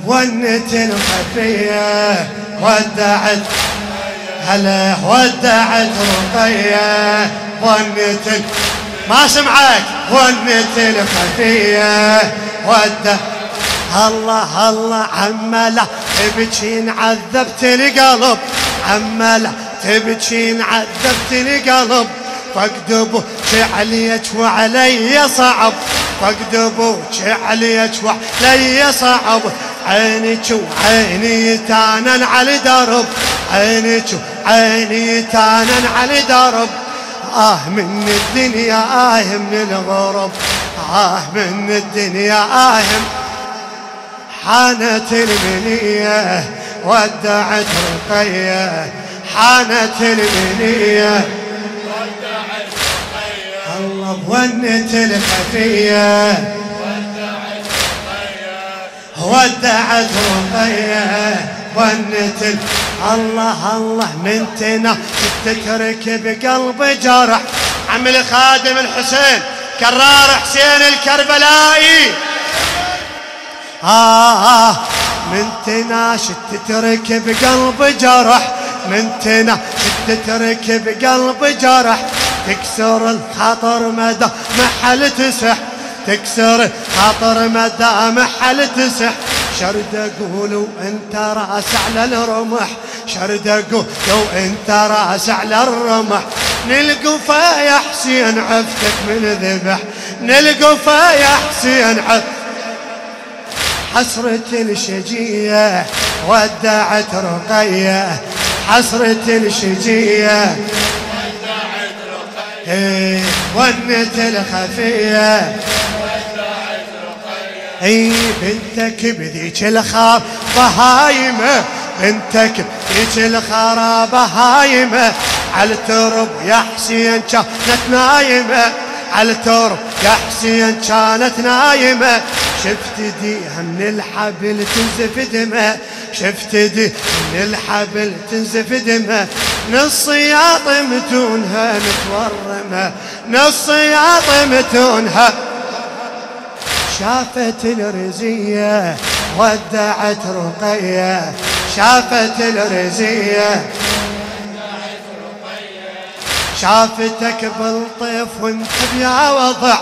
ونت الخفية ودعت هلا ودعت رقية ونت ما سمعك ونت الخفية ودعت الله الله عملا تبكين عذبت القلب عملا تبكين عذبت القلب فقد ابوك عليك وعلي صعب فقد ابوك عليك وعلي صعب عينك وعيني تانن على درب عينك وعيني تانن على درب من الدنيا من الغرب من الدنيا حانت المنية ودعت رقية حانت المنية ودعت رقية الله ونت الخفية ودعت رقية ونت الله الله من تنا تترك بقلب جرح عمل خادم الحسين كرار حسين الكربلائي من تناش تترك بقلب جرح من تناش تترك بقلب جرح تكسر الخاطر مدى محل تسح تكسر الخاطر مدى محل تسح شرد اقول انت راس على الرمح شرد اقول لو انت راس على الرمح نلقفا يا حسين عفتك من ذبح نلقفا يا حسين عفتك حسرة الشجية ودعت رقية حسرة الشجية ودعت رقية ونت الخفية ودعت رقية بنتك بذيك الخار بهايمة بنتك بذيك الخار بهايمة على الترب يا حسين كانت نايمة على الترب يا حسين كانت نايمة شفت ديها من الحبل تنزف دمها شفت ديها من الحبل تنزف دمها نص يا طمتونها متورمة نص يا طمتونها شافت الرزية ودعت رقية شافت الرزية شافتك بالطيف وانت بيا وضع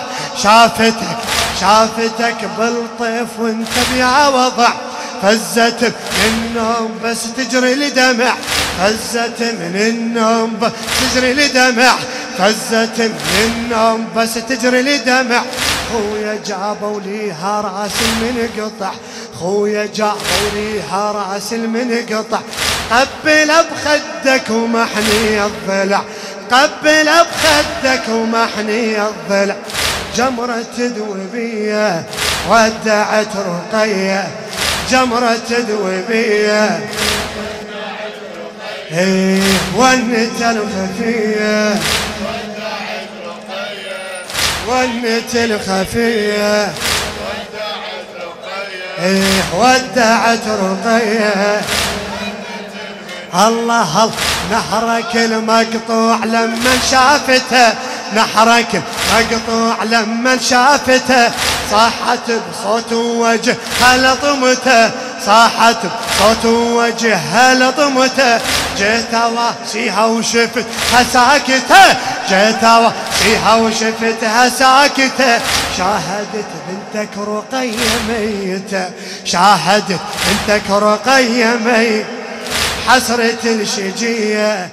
شافتك بالطيف وانت بيا وضع فزت من النوم بس تجري لدمع فزت من النوم بس تجري لدمع فزت من النوم بس تجري لدمع خويا جابوا ليها راس المنقطع خويا جابوا ليها راس المنقطع قبل بخدك ومحني الضلع قبل بخدك ومحني الضلع جمرة ذوبية ودعت رقية جمرة ذوبية ونت الخفية ونت الخفية ودعت رقية الله نحرك المقطوع لما شافته نحرك المقطوع لما شافته صاحت بصوت وجه لطمته صاحت بصوت وجه لطمته جيت اواسيها وشفتها ساكته جيت اواسيها وشفتها ساكته شاهدت بنتك رقية ميتة شاهدت بنتك رقية ميتة حسرة الشجية